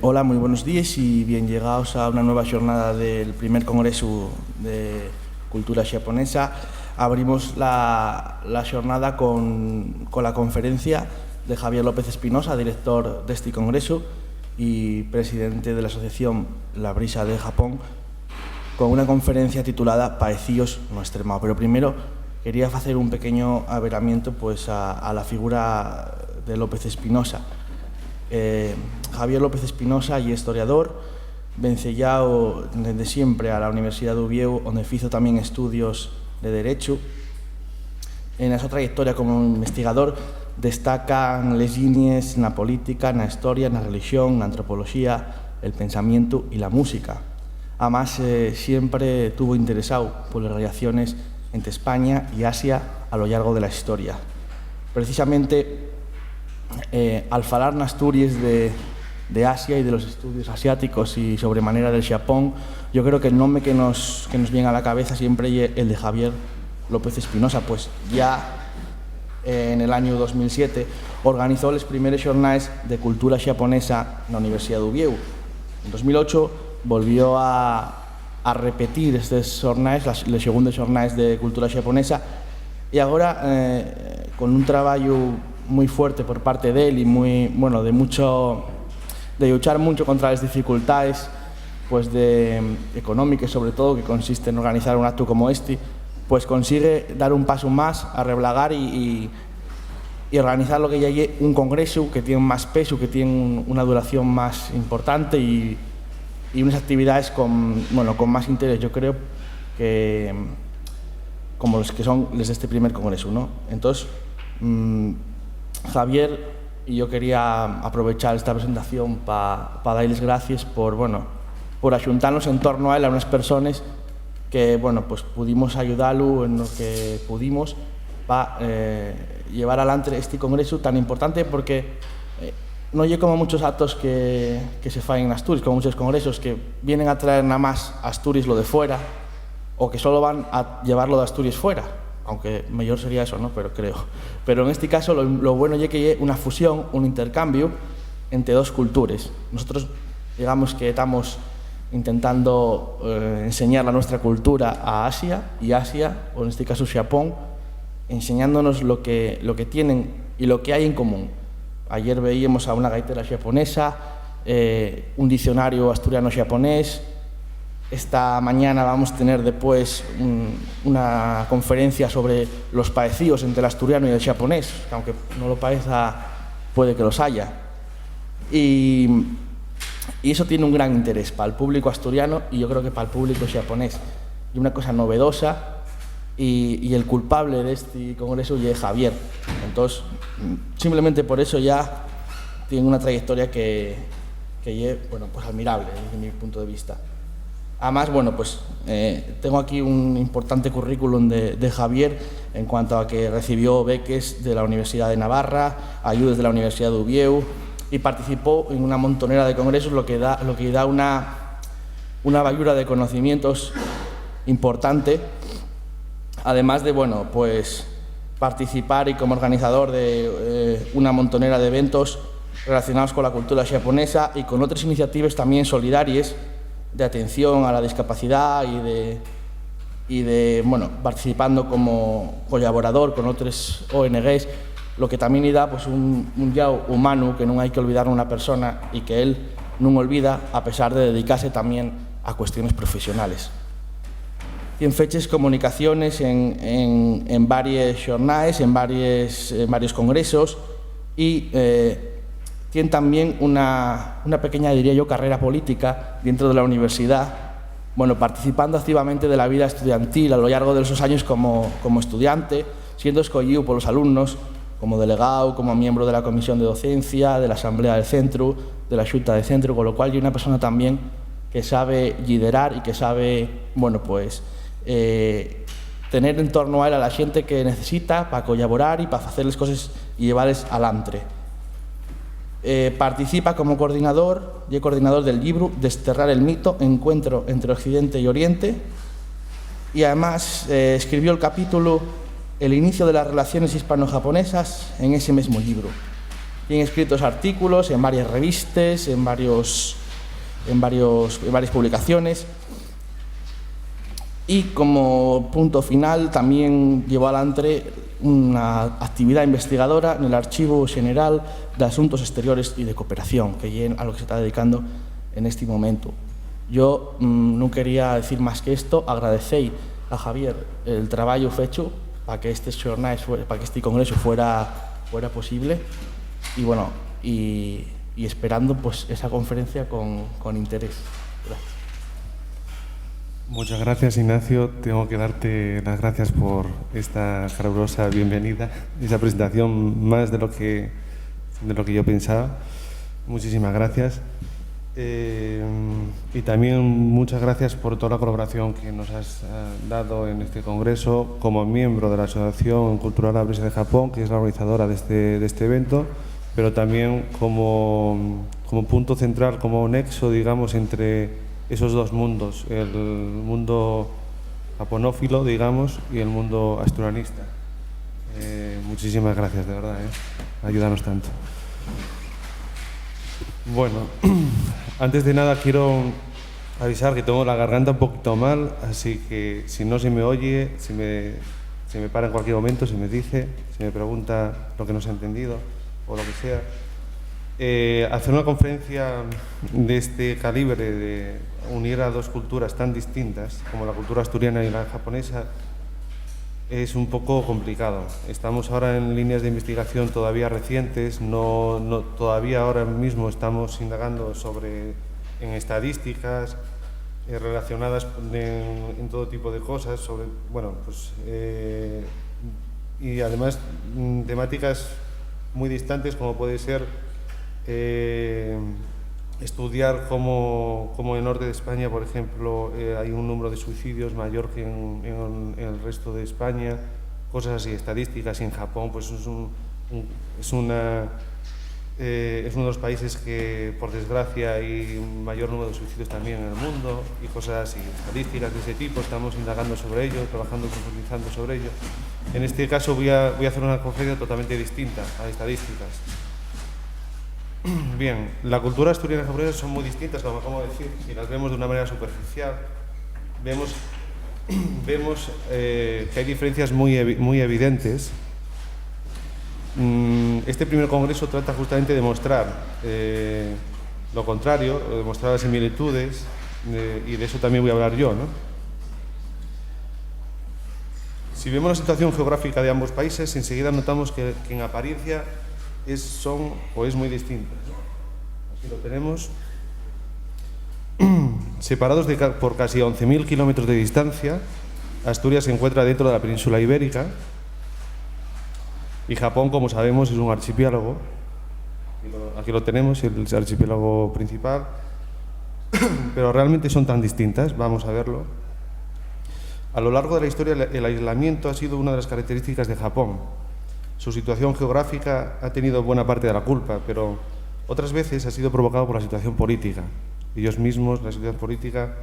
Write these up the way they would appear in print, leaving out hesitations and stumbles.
Hola, moi buenos días e bien llegados a unha nova xornada del primer Congreso de Cultura Xaponesa. Abrimos la xornada con la conferencia de Javier López Espinosa, director de este congreso y presidente de la asociación La Brisa de Japón, con una conferencia titulada Paecíos no extremado. Pero primero quería hacer un pequeño averamiento pues, a la figura de López Espinosa. Javier López Espinosa y historiador, vencellado desde siempre a la Universidad de Uvieu, onde fizo tamén estudios de Derecho. En a súa trayectoria como investigador destacan les líneas na política, na historia, na religión, na antropología, el pensamiento y la música. Además, siempre estuvo interesado por las relaciones entre España y Asia a lo largo de la historia. Precisamente, al falar en Asturias de Asia y de los estudios asiáticos y sobremanera del Japón, yo creo que el nombre que nos viene a la cabeza siempre es el de Javier López Espinosa, pues ya en el año 2007 organizó los primeros jornales de cultura japonesa en la Universidad de Uvieu. En 2008 volvió a repetir estos jornales, los segundos jornales de cultura japonesa, y ahora con un trabajo muy fuerte por parte de él y muy, bueno, de luchar mucho contra las dificultades pues económicas, sobre todo, que consiste en organizar un acto como este, pues consigue dar un paso más a reblagar y organizar lo que ya es un congreso que tiene más peso, que tiene una duración más importante y unas actividades con más interés, yo creo, que como los que son los de este primer congreso, ¿no? Entonces, Javier y yo quería aprovechar esta presentación para darles gracias por ayuntarnos en torno a él, a unas personas que pues pudimos ayudarlo en lo que pudimos para llevar adelante este congreso tan importante, porque no hay como muchos actos que se faen en Asturias, como muchos congresos que vienen a traer nada más a Asturias lo de fuera, o que solo van a llevarlo de Asturias fuera, aunque mejor sería eso, ¿no? Pero en este caso lo bueno es que hay una fusión, un intercambio entre dos culturas. Nosotros digamos que estamos intentando enseñar la nuestra cultura a Asia, y Asia, o en este caso Japón, enseñándonos lo que tienen y lo que hay en común. Ayer veíamos a una gaitera japonesa, un diccionario asturiano-japonés. Esta mañana vamos a tener después una conferencia sobre los paecíos entre el asturiano y el japonés, que aunque no lo parezca, puede que los haya. Y eso tiene un gran interés para el público asturiano y yo creo que para el público japonés. Y una cosa novedosa, y el culpable de este congreso ya es Javier. Entonces, simplemente por eso ya tiene una trayectoria que es pues admirable desde mi punto de vista. Además, tengo aquí un importante currículum de Javier en cuanto a que recibió beques de la Universidad de Navarra, ayudas de la Universidad de Uvieu y participó en una montonera de congresos, lo que da una bayura de conocimientos importante, además de participar y como organizador de una montonera de eventos relacionados con la cultura japonesa y con otras iniciativas también solidarias de atención a la discapacidad y de participando como colaborador con otras ONGs, lo que también da un lado humano que no hay que olvidar una persona y que él no olvida a pesar de dedicarse también a cuestiones profesionales. Tiene fechas comunicaciones en varios jornales, en varios congresos y tiene también una pequeña, diría yo, carrera política dentro de la universidad, participando activamente de la vida estudiantil a lo largo de esos años como estudiante, siendo escogido por los alumnos como delegado, como miembro de la comisión de docencia, de la asamblea del centro, de la xunta del centro, con lo cual hay una persona también que sabe liderar y que sabe, tener en torno a él a la gente que necesita para colaborar y para hacerles cosas y llevarles adelante. Participa como coordinador del libro Desterrar el mito, encuentro entre Occidente y Oriente, y además escribió el capítulo El inicio de las relaciones hispano-japonesas en ese mismo libro. Tienen escritos artículos en varias revistas, en varias publicaciones. Y como punto final también llevó adelante una actividad investigadora en el Archivo General de Asuntos Exteriores y de Cooperación, que es a lo que se está dedicando en este momento. Yo no quería decir más que esto, agradecer a Javier el trabajo hecho para que este congreso fuera posible y bueno, y esperando pues esa conferencia con interés. Gracias. Muchas gracias, Ignacio. Tengo que darte las gracias por esta calurosa bienvenida, esa presentación más de lo que yo pensaba. Muchísimas gracias. Y también muchas gracias por toda la colaboración que nos has dado en este congreso como miembro de la Asociación Cultural Abresa de Japón, que es la organizadora de este evento, pero también como punto central, como nexo, digamos, entre esos dos mundos, el mundo japonófilo, digamos, y el mundo asturianista. Muchísimas gracias, de verdad, ayúdanos tanto. Bueno, antes de nada quiero avisar que tengo la garganta un poquito mal, así que si no se me oye, si me para en cualquier momento, si me dice, si me pregunta lo que no se ha entendido o lo que sea. Hacer una conferencia de este calibre, de unir a dos culturas tan distintas como la cultura asturiana y la japonesa, es un poco complicado. Estamos ahora en líneas de investigación todavía recientes, todavía ahora mismo estamos indagando en estadísticas relacionadas en todo tipo de cosas, y además temáticas muy distantes, como puede ser estudiar cómo en el norte de España, por ejemplo, hay un número de suicidios mayor que en el resto de España, cosas así, estadísticas. Y en Japón pues es uno de los países que, por desgracia, hay un mayor número de suicidios también en el mundo, y cosas así, estadísticas de ese tipo. Estamos indagando sobre ello, trabajando y profundizando sobre ello. En este caso voy a hacer una conferencia totalmente distinta a estadísticas. Bien, la cultura asturiana y japonesa son muy distintas, como acabo de decir. Si las vemos de una manera superficial, vemos que hay diferencias muy evidentes. Este primer congreso trata justamente de mostrar lo contrario, de mostrar las similitudes, y de eso también voy a hablar yo, ¿no? Si vemos la situación geográfica de ambos países, enseguida notamos que en apariencia es muy distinta. Aquí lo tenemos. Separados por casi 11.000 kilómetros de distancia, Asturias se encuentra dentro de la península ibérica y Japón, como sabemos, es un archipiélago. Aquí lo tenemos, el archipiélago principal, pero realmente son tan distintas. Vamos a verlo. A lo largo de la historia, el aislamiento ha sido una de las características de Japón. Su situación geográfica ha tenido buena parte de la culpa, pero otras veces ha sido provocado por la situación política. Ellos mismos, la situación política,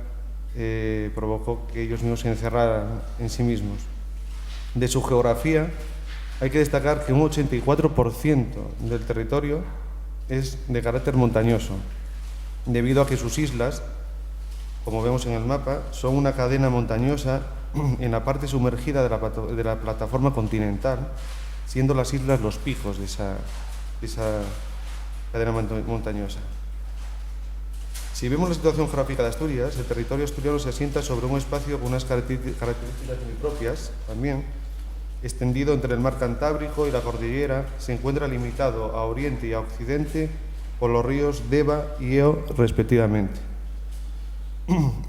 provocó que ellos mismos se encerraran en sí mismos. De su geografía, hay que destacar que un 84% del territorio es de carácter montañoso, debido a que sus islas, como vemos en el mapa, son una cadena montañosa en la parte sumergida de la plataforma continental, siendo las islas los picos de esa cadena montañosa. Si vemos la situación geográfica de Asturias, el territorio asturiano se asienta sobre un espacio con unas características muy propias también, extendido entre el mar Cantábrico y la cordillera. Se encuentra limitado a oriente y a occidente por los ríos Deva y Eo, respectivamente.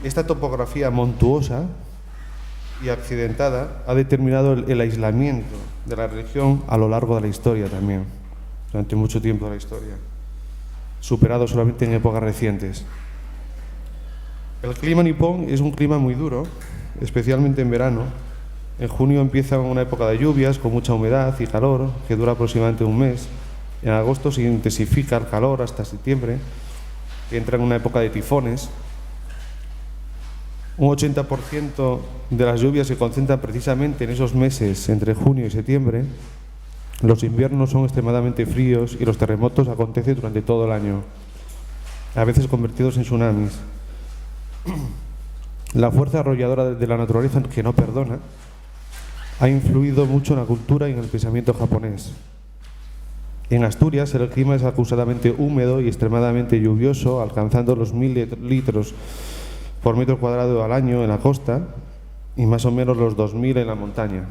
Esta topografía montuosa y accidentada ha determinado el aislamiento de la región a lo largo de la historia también, durante mucho tiempo de la historia, superado solamente en épocas recientes. El clima nipón es un clima muy duro, especialmente en verano. En junio empieza una época de lluvias con mucha humedad y calor, que dura aproximadamente un mes. En agosto se intensifica el calor hasta septiembre, que entra en una época de tifones. Un 80% de las lluvias se concentran precisamente en esos meses entre junio y septiembre. Los inviernos son extremadamente fríos y los terremotos acontecen durante todo el año, a veces convertidos en tsunamis. La fuerza arrolladora de la naturaleza, que no perdona, ha influido mucho en la cultura y en el pensamiento japonés. En Asturias el clima es acusadamente húmedo y extremadamente lluvioso, alcanzando los 1000 litros por metro cuadrado al año en la costa y más o menos los 2000 en la montaña.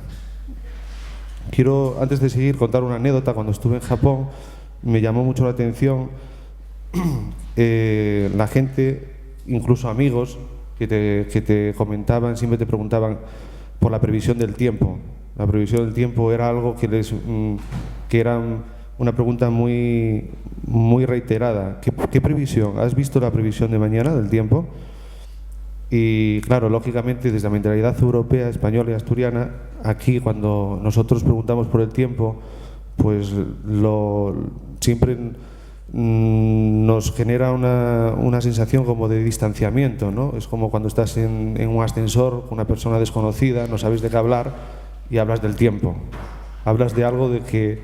Quiero, antes de seguir, contar una anécdota. Cuando estuve en Japón me llamó mucho la atención la gente, incluso amigos, que te comentaban, siempre te preguntaban por la previsión del tiempo. La previsión del tiempo era algo que era una pregunta muy reiterada. ¿Qué previsión? ¿Has visto la previsión de mañana del tiempo? Y claro, lógicamente, desde la mentalidad europea, española y asturiana, aquí cuando nosotros preguntamos por el tiempo, pues siempre nos genera una sensación como de distanciamiento, ¿no? Es como cuando estás en un ascensor con una persona desconocida, no sabes de qué hablar y hablas del tiempo. Hablas de algo que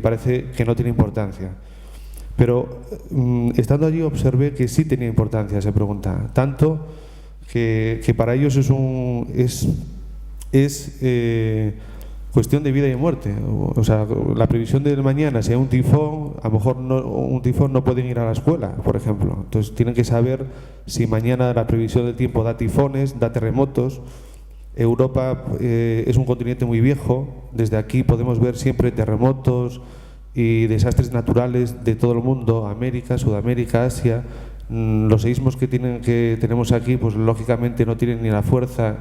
parece que no tiene importancia. Pero estando allí observé que sí tenía importancia esa pregunta, tanto que para ellos es cuestión de vida y muerte. O sea, la previsión del mañana, si hay un tifón, a lo mejor un tifón no pueden ir a la escuela, por ejemplo. Entonces tienen que saber si mañana la previsión del tiempo da tifones, da terremotos. Europa es un continente muy viejo. Desde aquí podemos ver siempre terremotos y desastres naturales de todo el mundo, América, Sudamérica, Asia. Los seísmos que tenemos aquí, pues lógicamente no tienen ni la fuerza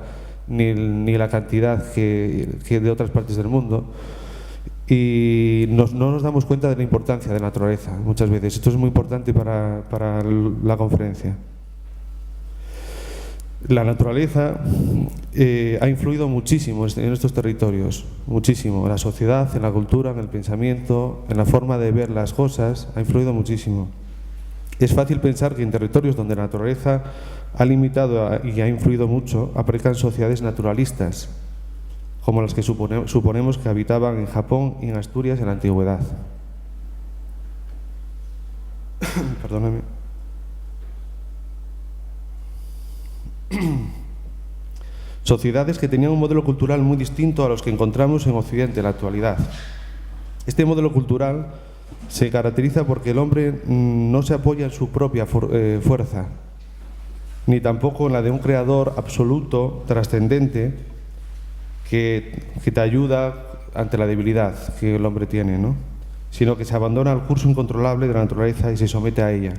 ni la cantidad que de otras partes del mundo, y no nos damos cuenta de la importancia de la naturaleza muchas veces. Esto es muy importante para la conferencia. La naturaleza ha influido muchísimo en estos territorios, muchísimo, en la sociedad, en la cultura, en el pensamiento, en la forma de ver las cosas, ha influido muchísimo. Es fácil pensar que en territorios donde la naturaleza ha limitado y ha influido mucho, aparezcan sociedades naturalistas, como las que suponemos que habitaban en Japón y en Asturias en la antigüedad. Perdóname. Sociedades que tenían un modelo cultural muy distinto a los que encontramos en Occidente en la actualidad. Este modelo cultural se caracteriza porque el hombre no se apoya en su propia fuerza, ni tampoco en la de un creador absoluto, trascendente, que te ayuda ante la debilidad que el hombre tiene, ¿no? Sino que se abandona al curso incontrolable de la naturaleza y se somete a ella.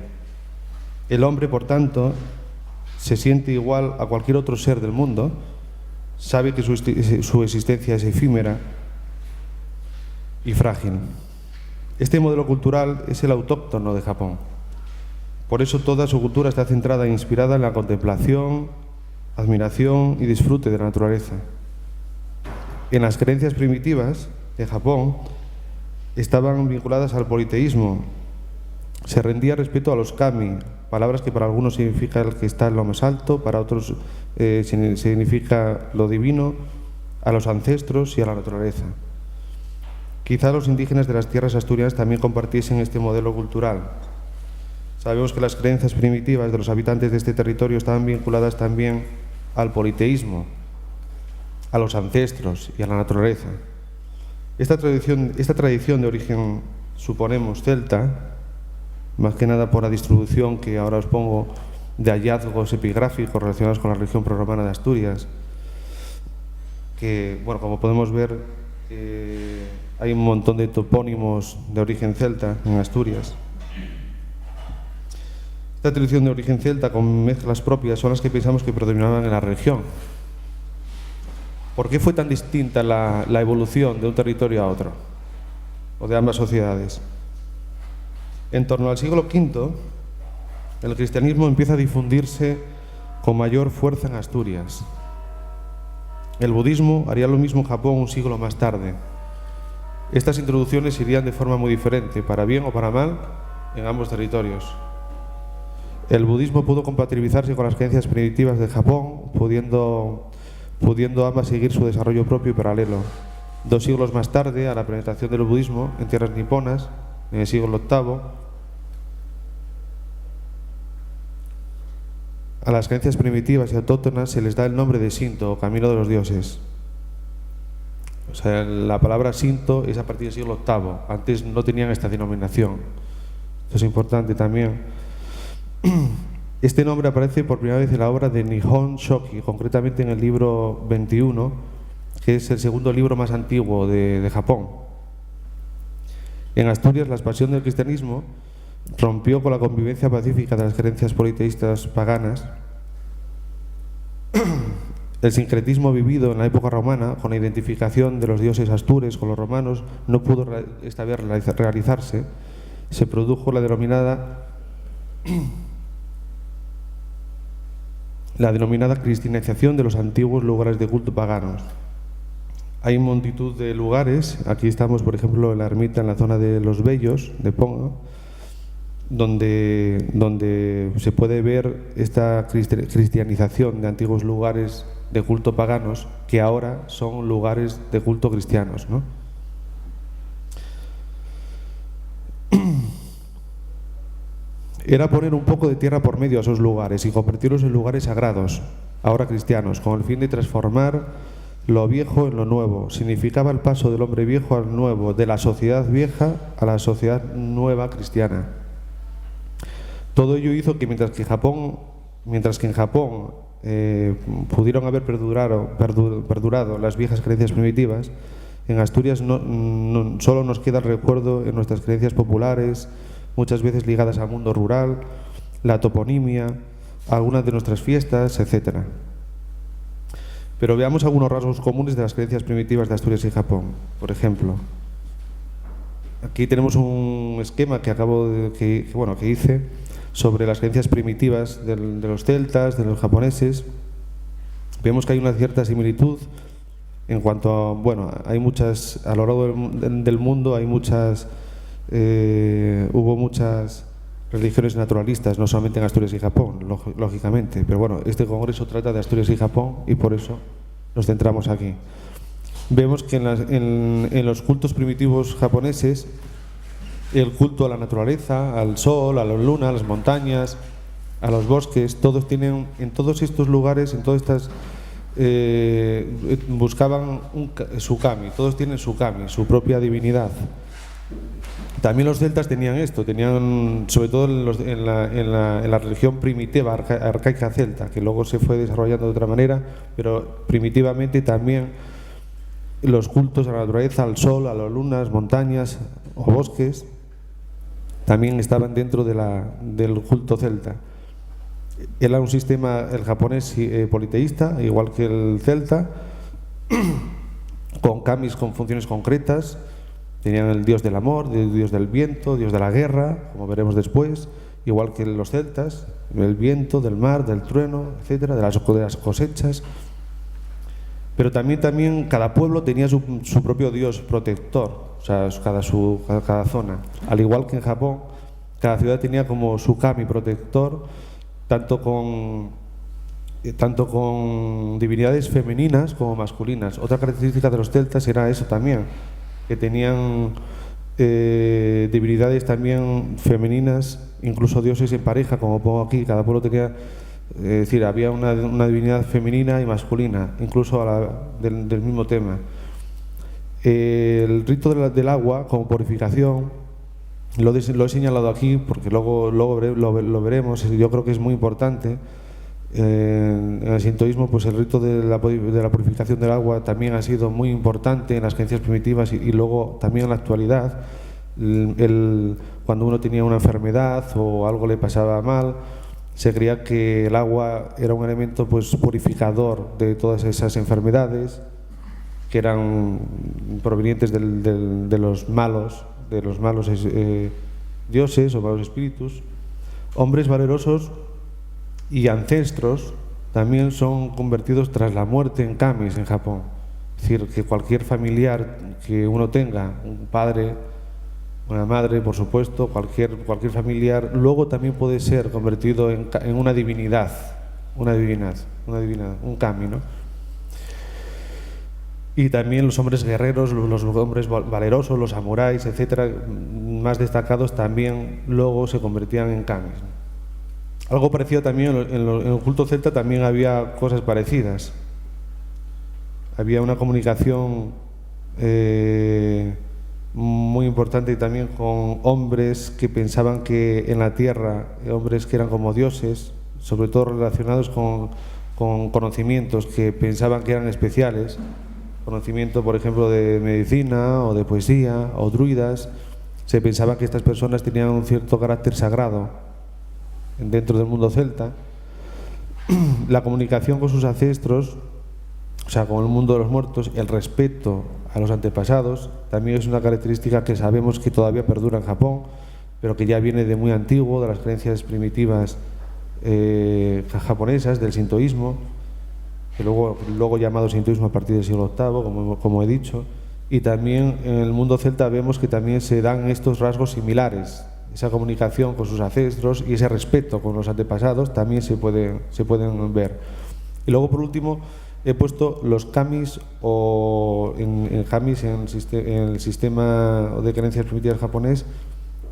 El hombre, por tanto, se siente igual a cualquier otro ser del mundo, sabe que su existencia es efímera y frágil. Este modelo cultural es el autóctono de Japón. Por eso toda su cultura está centrada e inspirada en la contemplación, admiración y disfrute de la naturaleza. En las creencias primitivas de Japón estaban vinculadas al politeísmo. Se rendía respeto a los kami, palabras que para algunos significa el que está en lo más alto, para otros significa lo divino, a los ancestros y a la naturaleza. Quizá los indígenas de las tierras asturianas también compartiesen este modelo cultural. Sabemos que las creencias primitivas de los habitantes de este territorio estaban vinculadas también al politeísmo, a los ancestros y a la naturaleza. Esta tradición de origen, suponemos, celta, más que nada por la distribución que ahora os pongo de hallazgos epigráficos relacionados con la región prerromana de Asturias, que, bueno, como podemos ver, hay un montón de topónimos de origen celta en Asturias. Esta tradición de origen celta con mezclas propias son las que pensamos que predominaban en la región. ¿Por qué fue tan distinta la evolución de un territorio a otro, o de ambas sociedades? En torno al siglo V, el cristianismo empieza a difundirse con mayor fuerza en Asturias. El budismo haría lo mismo en Japón un siglo más tarde. Estas introducciones irían de forma muy diferente, para bien o para mal, en ambos territorios. El budismo pudo compatibilizarse con las creencias primitivas de Japón, pudiendo ambas seguir su desarrollo propio y paralelo. 2 siglos más tarde, a la penetración del budismo en tierras niponas, en el siglo VIII, a las creencias primitivas y autóctonas se les da el nombre de Shinto, o camino de los dioses. O sea, la palabra Shinto es a partir del siglo VIII. Antes no tenían esta denominación. Esto es importante también. Este nombre aparece por primera vez en la obra de Nihon Shoki, concretamente en el libro 21, que es el segundo libro más antiguo de Japón. En Asturias, la expansión del cristianismo rompió con la convivencia pacífica de las creencias politeístas paganas. El sincretismo vivido en la época romana, con la identificación de los dioses astures con los romanos, no pudo esta vez realizarse. Se produjo la denominada cristianización de los antiguos lugares de culto paganos. Hay multitud de lugares, aquí estamos por ejemplo en la ermita en la zona de Los Bellos, de Ponga, donde se puede ver esta cristianización de antiguos lugares de culto paganos que ahora son lugares de culto cristianos, ¿no? Era poner un poco de tierra por medio a esos lugares y convertirlos en lugares sagrados, ahora cristianos, con el fin de transformar lo viejo en lo nuevo. Significaba el paso del hombre viejo al nuevo, de la sociedad vieja a la sociedad nueva cristiana. Todo ello hizo que mientras que en Japón pudieron haber perdurado las viejas creencias primitivas, en Asturias solo nos queda el recuerdo en nuestras creencias populares, muchas veces ligadas al mundo rural, la toponimia, algunas de nuestras fiestas, etc. Pero veamos algunos rasgos comunes de las creencias primitivas de Asturias y Japón. Por ejemplo, aquí tenemos un esquema que hice sobre las creencias primitivas de los celtas, de los japoneses. Vemos que hay una cierta similitud en cuanto a, hay muchas, a lo largo del mundo hay muchas, hubo muchas religiones naturalistas, no solamente en Asturias y Japón, lógicamente, pero bueno, este congreso trata de Asturias y Japón y por eso nos centramos aquí. Vemos que en los cultos primitivos japoneses, el culto a la naturaleza, al sol, a la luna, a las montañas, a los bosques, todos tienen, en todos estos lugares, en todas estas, buscaban su kami, todos tienen su kami, su propia divinidad. También los celtas tenían esto, tenían, sobre todo en la religión primitiva, arcaica celta, que luego se fue desarrollando de otra manera, pero primitivamente también los cultos a la naturaleza, al sol, a las lunas, montañas o bosques, también estaban dentro del culto celta. Era un sistema, el japonés, politeísta, igual que el celta, con kamis con funciones concretas. Tenían el dios del amor, el dios del viento, dios de la guerra, como veremos después, igual que los celtas, el viento, del mar, del trueno, etcétera, de las cosechas. Pero también cada pueblo tenía su propio dios protector, o sea, cada zona. Al igual que en Japón, cada ciudad tenía como su kami protector, tanto con divinidades femeninas como masculinas. Otra característica de los celtas era eso también, que tenían divinidades también femeninas, incluso dioses en pareja, como pongo aquí. Cada pueblo tenía, es decir, había una divinidad femenina y masculina, incluso del mismo tema. El rito del agua como purificación, lo he señalado aquí porque luego lo veremos. Yo creo que es muy importante. En el sintoísmo, pues el rito de la purificación del agua también ha sido muy importante en las creencias primitivas y luego también en la actualidad. Cuando uno tenía una enfermedad o algo le pasaba mal, se creía que el agua era un elemento pues purificador de todas esas enfermedades que eran provenientes de los malos dioses o malos espíritus. Hombres valerosos y ancestros también son convertidos tras la muerte en kamis en Japón. Es decir, que cualquier familiar que uno tenga, un padre, una madre, por supuesto, cualquier familiar, luego también puede ser convertido en una divinidad, un kami, ¿no? Y también los hombres guerreros, los hombres valerosos, los samuráis, etcétera, más destacados, también luego se convertían en kamis. Algo parecido también en el culto celta, también había cosas parecidas. Había una comunicación muy importante también con hombres que pensaban que en la tierra, hombres que eran como dioses, sobre todo relacionados con conocimientos que pensaban que eran especiales, conocimiento, por ejemplo, de medicina o de poesía o druidas. Se pensaba que estas personas tenían un cierto carácter sagrado dentro del mundo celta. La comunicación con sus ancestros, o sea, con el mundo de los muertos, el respeto a los antepasados, también es una característica que sabemos que todavía perdura en Japón, pero que ya viene de muy antiguo, de las creencias primitivas japonesas, del sintoísmo, que luego llamado sintoísmo a partir del siglo VIII, como he dicho. Y también en el mundo celta vemos que también se dan estos rasgos similares, esa comunicación con sus ancestros y ese respeto con los antepasados también se pueden ver. Y luego, por último, he puesto los kamis o en el sistema de creencias primitivas japonés,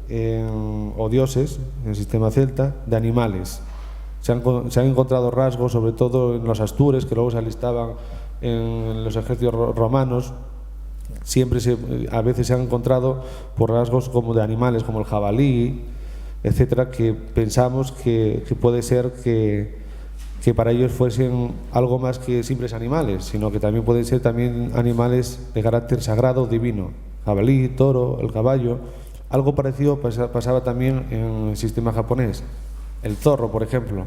o dioses, en el sistema celta, de animales. Se han encontrado rasgos, sobre todo en los astures, que luego se alistaban en los ejércitos romanos. Siempre a veces se han encontrado por rasgos como de animales, como el jabalí, etcétera, que pensamos que puede ser que para ellos fuesen algo más que simples animales, sino que también pueden ser también animales de carácter sagrado, divino. Jabalí, toro, el caballo. Algo parecido pasaba también en el sistema japonés. El zorro, por ejemplo.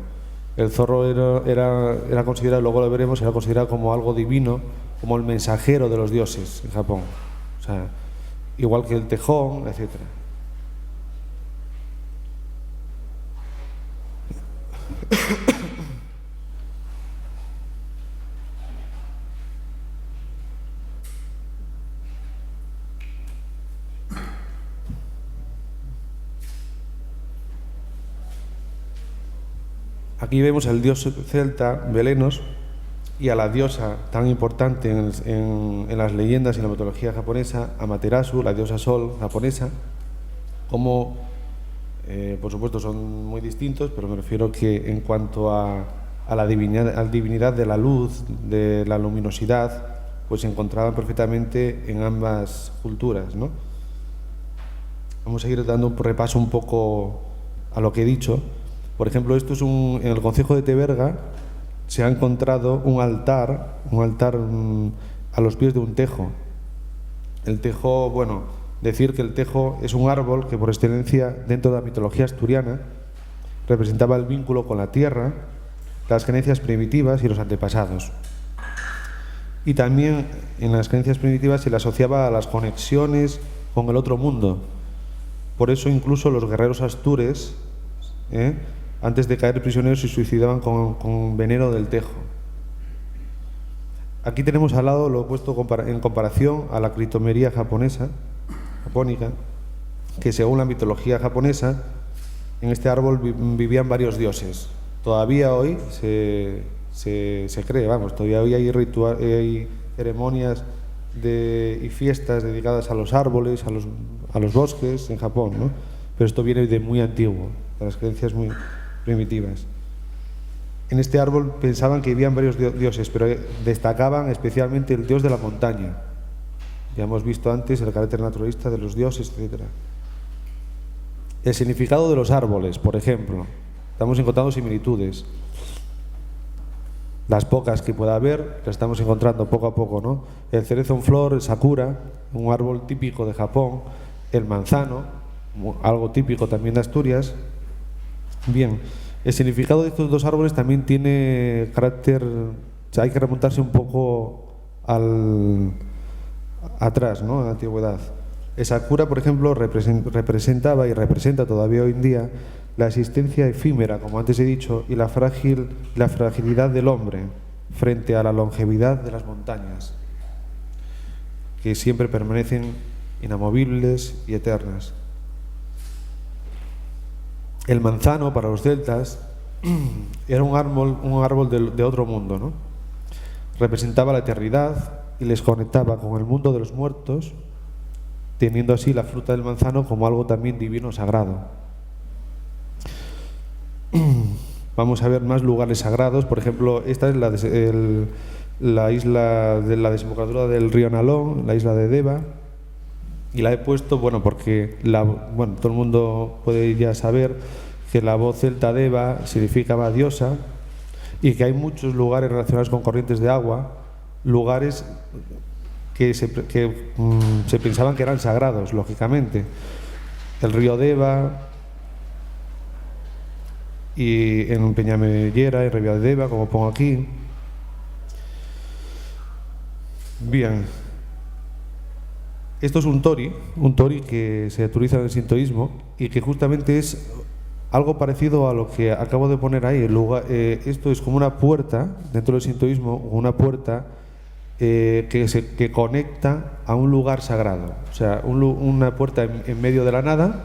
El zorro era considerado, luego lo veremos, era considerado como algo divino, como el mensajero de los dioses en Japón. O sea, igual que el tejón, etcétera. Aquí vemos al dios celta Belenos y a la diosa tan importante en las leyendas y en la mitología japonesa, Amaterasu, la diosa sol japonesa, como por supuesto son muy distintos, pero me refiero que en cuanto a la divinidad de la luz, de la luminosidad, pues se encontraban perfectamente en ambas culturas, ¿no? Vamos a ir dando un repaso un poco a lo que he dicho. Por ejemplo, esto es en el concejo de Teberga se ha encontrado un altar a los pies de un tejo. El tejo, bueno, decir que el tejo es un árbol que por excelencia dentro de la mitología asturiana representaba el vínculo con la tierra, las creencias primitivas y los antepasados. Y también en las creencias primitivas se le asociaba a las conexiones con el otro mundo. Por eso incluso los guerreros astures, antes de caer prisioneros, se suicidaban con veneno del tejo. Aquí tenemos al lado, lo he puesto en comparación a la critomería japónica, que según la mitología japonesa, en este árbol vivían varios dioses. Todavía hoy se cree, todavía hoy hay ceremonias y fiestas dedicadas a los árboles, a los bosques en Japón, ¿no? Pero esto viene de muy antiguo, de las creencias muy primitivas. En este árbol pensaban que vivían varios dioses, pero destacaban especialmente el dios de la montaña. Ya hemos visto antes el carácter naturalista de los dioses, etc. El significado de los árboles, por ejemplo. Estamos encontrando similitudes. Las pocas que pueda haber, las estamos encontrando poco a poco, ¿no? El cerezo en flor, el sakura, un árbol típico de Japón. El manzano, algo típico también de Asturias. Bien, el significado de estos dos árboles también tiene carácter, o sea, hay que remontarse un poco atrás, ¿no? A la antigüedad. El sakura, por ejemplo, representaba y representa todavía hoy en día la existencia efímera, como antes he dicho, y la fragilidad del hombre frente a la longevidad de las montañas, que siempre permanecen inamovibles y eternas. El manzano, para los celtas, era un árbol de otro mundo, ¿no? Representaba la eternidad, y les conectaba con el mundo de los muertos, teniendo así la fruta del manzano como algo también divino, sagrado. Vamos a ver más lugares sagrados. Por ejemplo, esta es la isla de la desembocadura del río Nalón, la isla de Deva, y la he puesto, bueno, porque todo el mundo puede ya saber que la voz celta Deva significa diosa, y que hay muchos lugares relacionados con corrientes de agua, lugares que se pensaban que eran sagrados, lógicamente. El río Deva, y en Peñamellera, en Río de Deva, como pongo aquí. Bien. Esto es un tori que se utiliza en el sintoísmo y que justamente es algo parecido a lo que acabo de poner ahí. Esto es como una puerta, dentro del sintoísmo, una puerta que conecta a un lugar sagrado. O sea, una puerta en medio de la nada.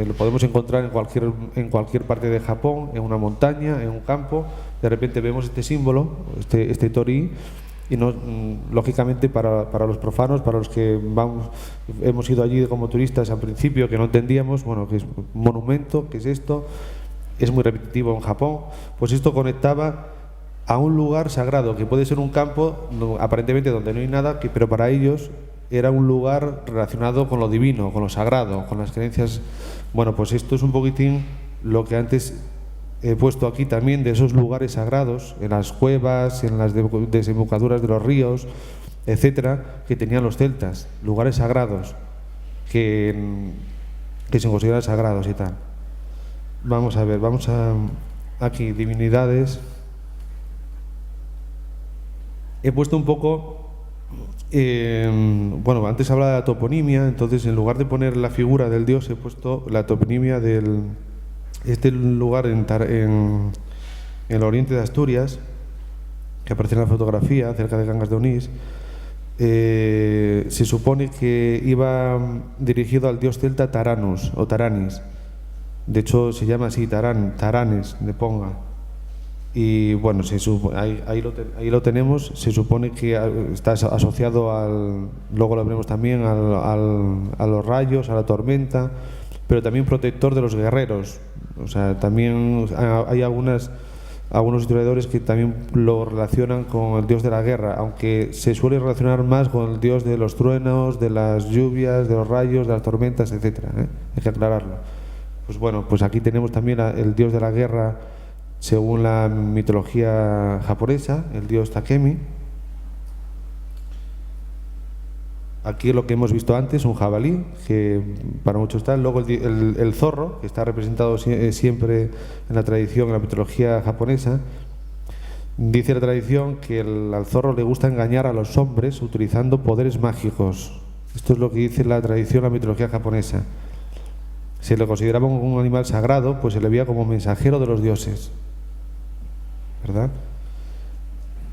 Lo podemos encontrar en cualquier parte de Japón, en una montaña, en un campo. De repente vemos este símbolo, este torii, y lógicamente para los profanos, para los que hemos ido allí como turistas al principio, que no entendíamos, bueno, que es un monumento, ¿qué es esto? Es muy repetitivo en Japón. Pues esto conectaba a un lugar sagrado, que puede ser un campo aparentemente donde no hay nada, pero para ellos era un lugar relacionado con lo divino, con lo sagrado, con las creencias. Bueno, pues esto es un poquitín lo que antes he puesto aquí también, de esos lugares sagrados, en las cuevas, en las desembocaduras de los ríos, etcétera, que tenían los celtas, lugares sagrados que se consideran sagrados y tal. Vamos a ver, aquí, divinidades. He puesto un poco. Bueno, antes hablaba de la toponimia, entonces en lugar de poner la figura del dios he puesto la toponimia este lugar en el oriente de Asturias, que aparece en la fotografía, cerca de Cangas de Onís. Se supone que iba dirigido al dios celta Taranus o Taranis. De hecho se llama así, Taranes de Ponga. Y bueno, ahí lo tenemos. Se supone que está asociado luego lo veremos también, a los rayos, a la tormenta, pero también protector de los guerreros. O sea, también hay algunos historiadores que también lo relacionan con el dios de la guerra, aunque se suele relacionar más con el dios de los truenos, de las lluvias, de los rayos, de las tormentas, etcétera. Hay que aclararlo. Pues bueno, pues aquí tenemos también el dios de la guerra, según la mitología japonesa, el dios Takemi. Aquí lo que hemos visto antes, un jabalí, que para muchos está. Luego el zorro, que está representado siempre en la tradición, en la mitología japonesa. Dice la tradición que al zorro le gusta engañar a los hombres utilizando poderes mágicos. Esto es lo que dice la tradición, la mitología japonesa. Se le consideraba un animal sagrado, pues se le veía como mensajero de los dioses, ¿verdad?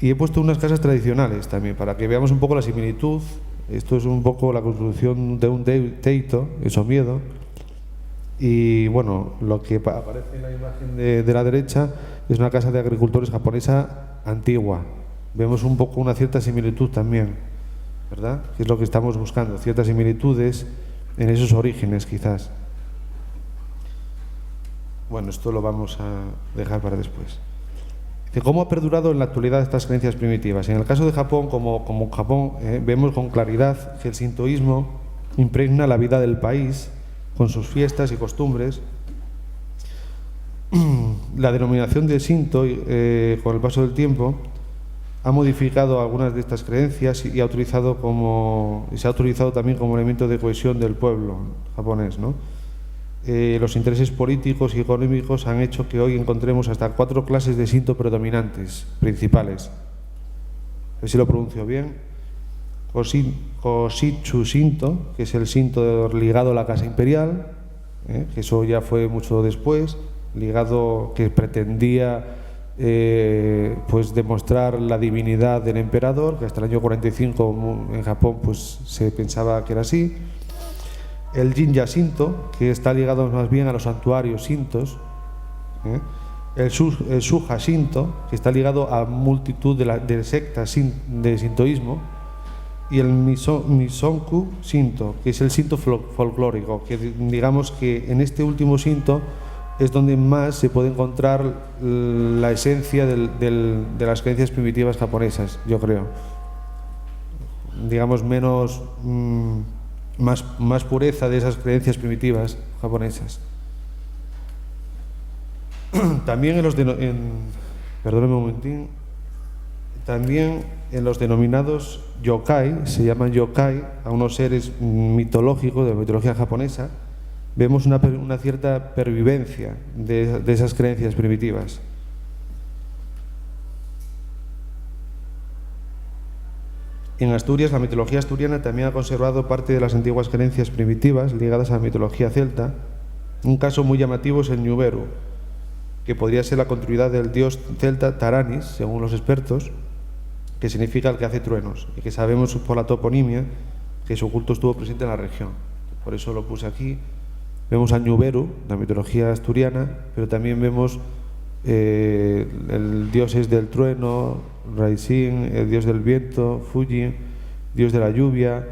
Y he puesto unas casas tradicionales también, para que veamos un poco la similitud. Esto es un poco la construcción de un teito, eso miedo. Y bueno, lo que aparece en la imagen de la derecha es una casa de agricultores japonesa antigua. Vemos un poco una cierta similitud también, ¿verdad? Que es lo que estamos buscando, ciertas similitudes en esos orígenes quizás. Bueno, esto lo vamos a dejar para después. ¿Cómo ha perdurado en la actualidad estas creencias primitivas? En el caso de Japón, como Japón, vemos con claridad que el sintoísmo impregna la vida del país con sus fiestas y costumbres. La denominación de Shinto, con el paso del tiempo, ha modificado algunas de estas creencias y se ha utilizado también como elemento de cohesión del pueblo japonés, ¿no? Los intereses políticos y económicos han hecho que hoy encontremos hasta 4 clases de Shinto predominantes, principales. A ver si lo pronuncio bien. Koshitsu Shinto, que es el Shinto ligado a la casa imperial, que eso ya fue mucho después, ligado, que pretendía pues demostrar la divinidad del emperador, que hasta el año 45 en Japón pues se pensaba que era así. El Jinja Shinto, que está ligado más bien a los santuarios shintos. El Shuha Shinto, que está ligado a multitud de sectas de sintoísmo. y el Misonku Shinto, que es el Shinto folclórico, que digamos que en este último Shinto es donde más se puede encontrar la esencia de las creencias primitivas japonesas, yo creo. Digamos, más pureza de esas creencias primitivas japonesas. También perdóneme un momentín. También en los denominados yokai, se llaman yokai a unos seres mitológicos de la mitología japonesa, vemos una cierta pervivencia de esas creencias primitivas. En Asturias, la mitología asturiana también ha conservado parte de las antiguas creencias primitivas ligadas a la mitología celta. Un caso muy llamativo es el Ñuberu, que podría ser la continuidad del dios celta Taranis, según los expertos, que significa el que hace truenos, y que sabemos por la toponimia que su culto estuvo presente en la región. Por eso lo puse aquí. Vemos al Ñuberu, la mitología asturiana, pero también vemos el dios es del trueno, Raishin, el dios del viento, Fuji, dios de la lluvia.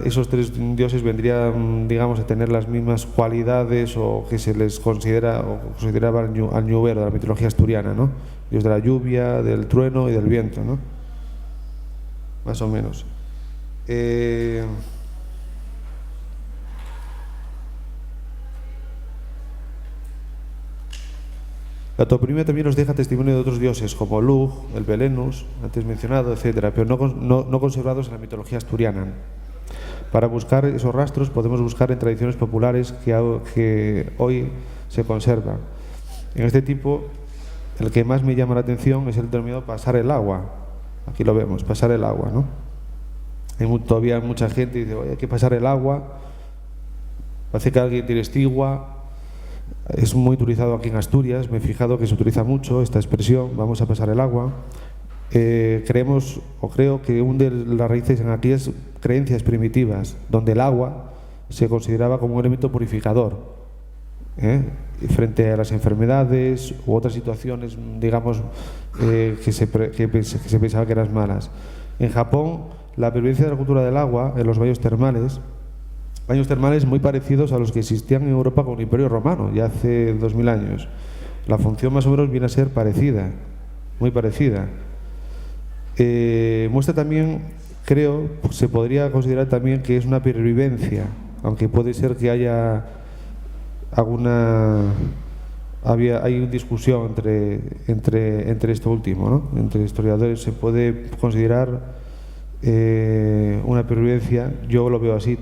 Esos tres dioses vendrían, digamos, a tener las mismas cualidades o que se les consideraba al Ñuberu de la mitología asturiana, ¿no? Dios de la lluvia, del trueno y del viento, ¿no? Más o menos. La toponimia también nos deja testimonio de otros dioses como Lug, el Belenus, antes mencionado, etcétera, pero no conservados en la mitología asturiana. Para buscar esos rastros podemos buscar en tradiciones populares que hoy se conservan. En este tipo, el que más me llama la atención es el denominado pasar el agua. Aquí lo vemos, pasar el agua, ¿no? Todavía mucha gente dice, oye, hay que pasar el agua. Parece que alguien tiene estigua. Es muy utilizado aquí en Asturias, me he fijado que se utiliza mucho esta expresión, vamos a pasar el agua. Creo que hunde las raíces en aquellas creencias primitivas, donde el agua se consideraba como un elemento purificador, frente a las enfermedades u otras situaciones, digamos, que se pensaba que eran malas. En Japón, la pervivencia de la cultura del agua en los baños termales muy parecidos a los que existían en Europa con el Imperio Romano, ya hace 2000 años. La función más o menos viene a ser parecida, muy parecida. Muestra también, creo, se podría considerar también que es una pervivencia, aunque puede ser que haya hay discusión entre esto último, ¿no? Entre historiadores se puede considerar una pervivencia, yo lo veo así,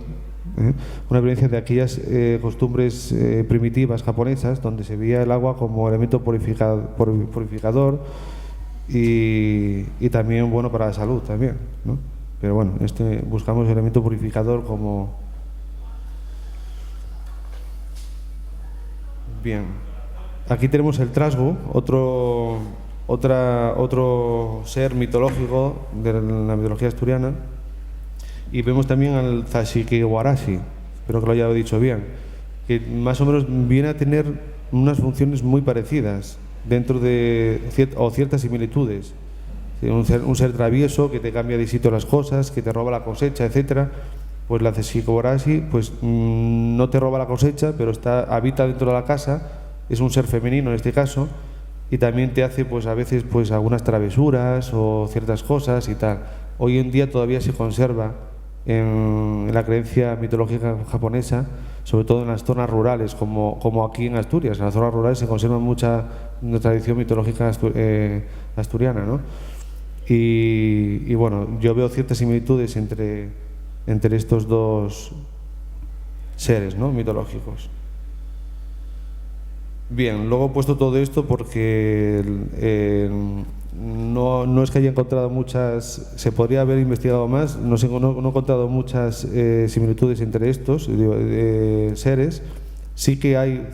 una evidencia de aquellas costumbres primitivas japonesas donde se veía el agua como elemento purificador y también bueno para la salud también, ¿no? Pero bueno, buscamos el elemento purificador como... Bien, aquí tenemos el trasgo, otro ser mitológico de la mitología asturiana. Y vemos también al Zashigewarashi, espero que lo haya dicho bien, que más o menos viene a tener unas funciones muy parecidas dentro de ciertas similitudes. Un ser travieso que te cambia de sitio las cosas, que te roba la cosecha, etcétera. Pues la Zashigewarashi pues no te roba la cosecha, pero habita dentro de la casa, es un ser femenino en este caso, y también te hace pues a veces pues algunas travesuras o ciertas cosas y tal. Hoy en día todavía se conserva en la creencia mitológica japonesa, sobre todo en las zonas rurales, como aquí en Asturias. En las zonas rurales se conserva mucha tradición mitológica asturiana, ¿no? Y bueno, yo veo ciertas similitudes entre estos dos seres, ¿no?, mitológicos. Bien, luego he puesto todo esto porque no es que haya encontrado muchas, se podría haber investigado más, no he encontrado muchas similitudes entre estos seres. Sí que hay,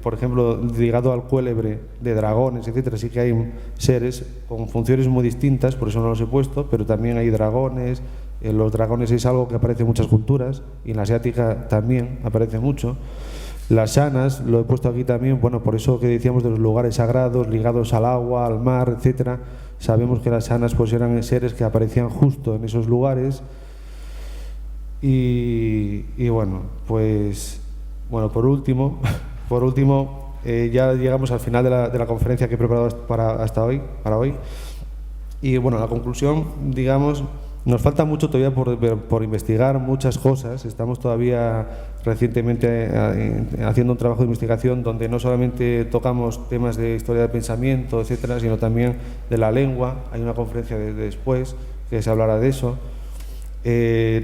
por ejemplo, ligado al cuélebre de dragones, etcétera, sí que hay seres con funciones muy distintas, por eso no los he puesto, pero también hay dragones. Los dragones es algo que aparece en muchas culturas y en la asiática también aparece mucho. Las shanas, lo he puesto aquí también, bueno, por eso que decíamos de los lugares sagrados, ligados al agua, al mar, etcétera. Sabemos que las shanas pues eran seres que aparecían justo en esos lugares. Y bueno, pues, bueno, por último, ya llegamos al final de la conferencia que he preparado para hoy. Y bueno, la conclusión, digamos, nos falta mucho todavía por investigar muchas cosas. Estamos todavía recientemente haciendo un trabajo de investigación donde no solamente tocamos temas de historia del pensamiento, etcétera, sino también de la lengua. Hay una conferencia después que se hablará de eso.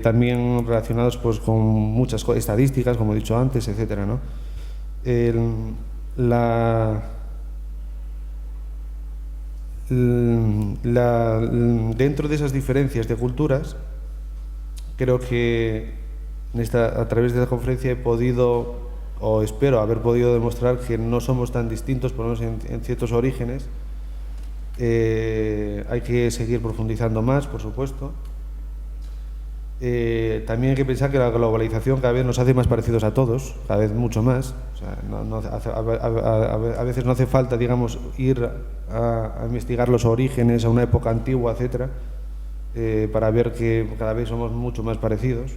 También relacionados pues con muchas estadísticas, como he dicho antes, etcétera, ¿no? Dentro de esas diferencias de culturas, creo que a través de esta conferencia he podido, o espero haber podido demostrar que no somos tan distintos, por lo menos en ciertos orígenes. Hay que seguir profundizando más, por supuesto. También hay que pensar que la globalización cada vez nos hace más parecidos a todos, cada vez mucho más. O sea, a veces no hace falta, digamos, ir a investigar los orígenes a una época antigua, etcétera, para ver que cada vez somos mucho más parecidos.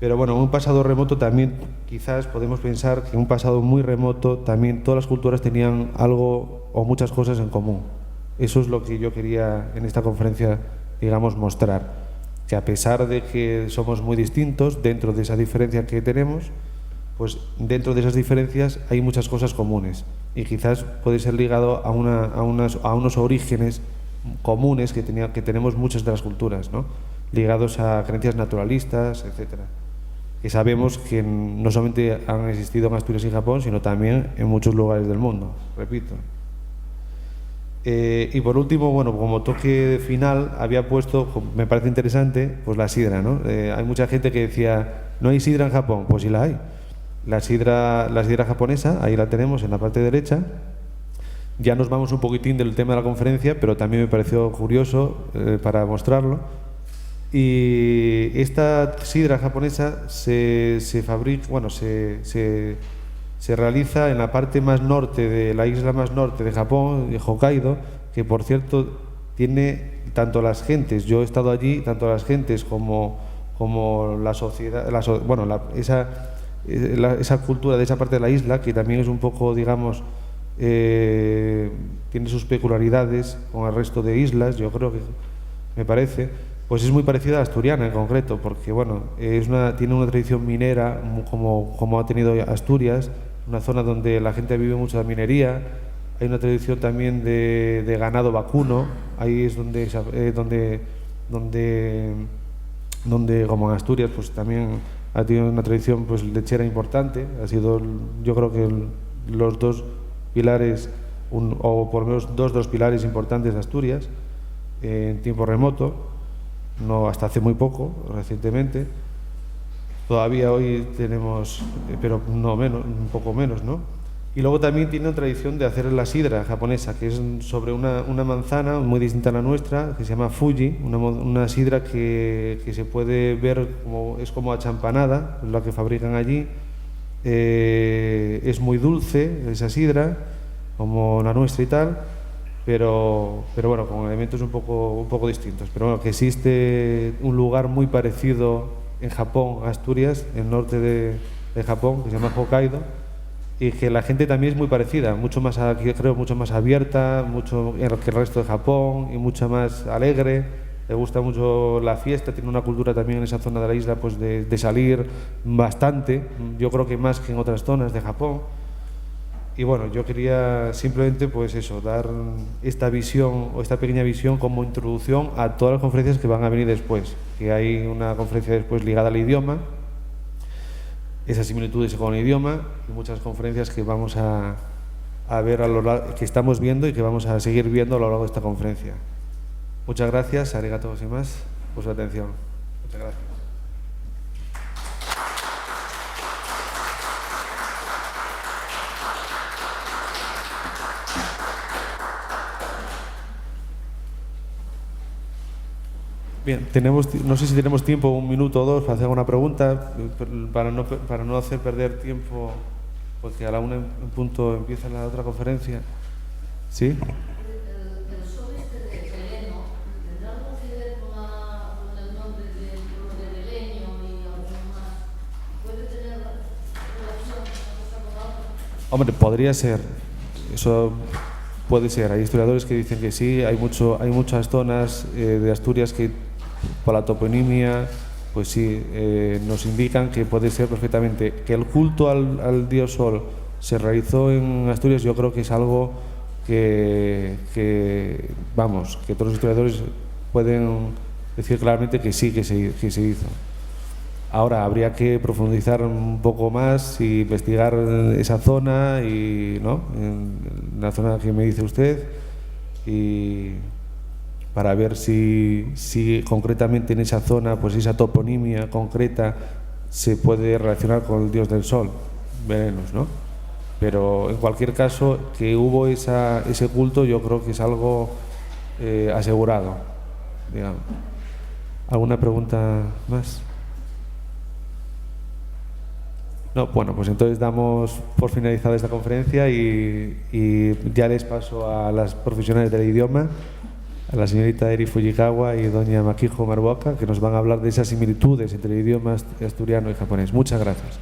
Pero bueno, en un pasado remoto también quizás podemos pensar que en un pasado muy remoto también todas las culturas tenían algo o muchas cosas en común. Eso es lo que yo quería en esta conferencia, digamos, mostrar. Que a pesar de que somos muy distintos, dentro de esa diferencia que tenemos, pues dentro de esas diferencias hay muchas cosas comunes y quizás puede ser ligado a unos orígenes comunes que tenemos muchas de las culturas, ¿no? Ligados a creencias naturalistas, etcétera, que sabemos que no solamente han existido en Asturias y Japón, sino también en muchos lugares del mundo, repito. Y por último, bueno, como toque final había puesto, me parece interesante, pues la sidra, ¿no? Hay mucha gente que decía, ¿no hay sidra en Japón? Pues sí la hay. La sidra japonesa, ahí la tenemos en la parte derecha. Ya nos vamos un poquitín del tema de la conferencia, pero también me pareció curioso para mostrarlo. Y esta sidra japonesa se fabrica, bueno, se realiza en la parte más norte de la isla más norte de Japón, de Hokkaido, que por cierto tiene tanto las gentes, yo he estado allí, tanto las gentes como la sociedad, esa cultura de esa parte de la isla, que también es un poco, digamos, tiene sus peculiaridades con el resto de islas, yo creo que me parece, pues es muy parecida a la asturiana en concreto, porque bueno, tiene una tradición minera como ha tenido Asturias, una zona donde la gente vive mucho de la minería. Hay una tradición también de ganado vacuno. Ahí es donde como en Asturias, pues también ha tenido una tradición pues lechera importante. Ha sido, yo creo que los dos pilares, o por lo menos dos de los pilares importantes de Asturias en tiempo remoto, no hasta hace muy poco, recientemente. Todavía hoy tenemos, pero no menos, un poco menos, ¿no? Y luego también tiene una tradición de hacer la sidra japonesa, que es sobre una manzana muy distinta a la nuestra, que se llama Fuji, una sidra que se puede ver es como achampanada, la que fabrican allí. Es muy dulce esa sidra, como la nuestra y tal, pero bueno, con elementos un poco distintos. Pero bueno, que existe un lugar muy parecido en Japón, Asturias, el norte de Japón, que se llama Hokkaido, y que la gente también es muy parecida, mucho más abierta, mucho que el resto de Japón y mucho más alegre. Le gusta mucho la fiesta, tiene una cultura también en esa zona de la isla pues de salir bastante, yo creo que más que en otras zonas de Japón. Y bueno, yo quería simplemente pues eso, dar esta visión o esta pequeña visión como introducción a todas las conferencias que van a venir después, que hay una conferencia después ligada al idioma, esas similitudes con el idioma, y muchas conferencias que vamos a ver que estamos viendo y que vamos a seguir viendo a lo largo de esta conferencia. Muchas gracias, arigatou gozaimasu, por su atención. Muchas gracias. Bien, no sé si tenemos tiempo, 1 minuto o 2, para hacer una pregunta, para no hacer perder tiempo, porque a la 1 en punto empieza la otra conferencia. ¿Sí? El sol este de Beleno, ¿tendrá algo que ver con el nombre del pueblo de Beleño y algo más? ¿Puede tener relación una cosa con la otra? Hombre, podría ser. Eso puede ser. Hay historiadores que dicen que sí. Hay muchas zonas de Asturias que, por la toponimia, pues sí, nos indican que puede ser perfectamente. Que el culto al dios Sol se realizó en Asturias, yo creo que es algo que todos los historiadores pueden decir claramente que sí, que se hizo. Ahora habría que profundizar un poco más y investigar esa zona y, ¿no?, en la zona que me dice usted, y para ver si concretamente en esa zona, pues esa toponimia concreta se puede relacionar con el dios del sol, veremos, ¿no? Pero en cualquier caso, que hubo ese culto, yo creo que es algo asegurado, digamos. ¿Alguna pregunta más? No, bueno, pues entonces damos por finalizada esta conferencia y ya les paso a las profesionales del idioma, a la señorita Eri Fujikawa y doña Makijo Marboka, que nos van a hablar de esas similitudes entre el idioma asturiano y japonés. Muchas gracias.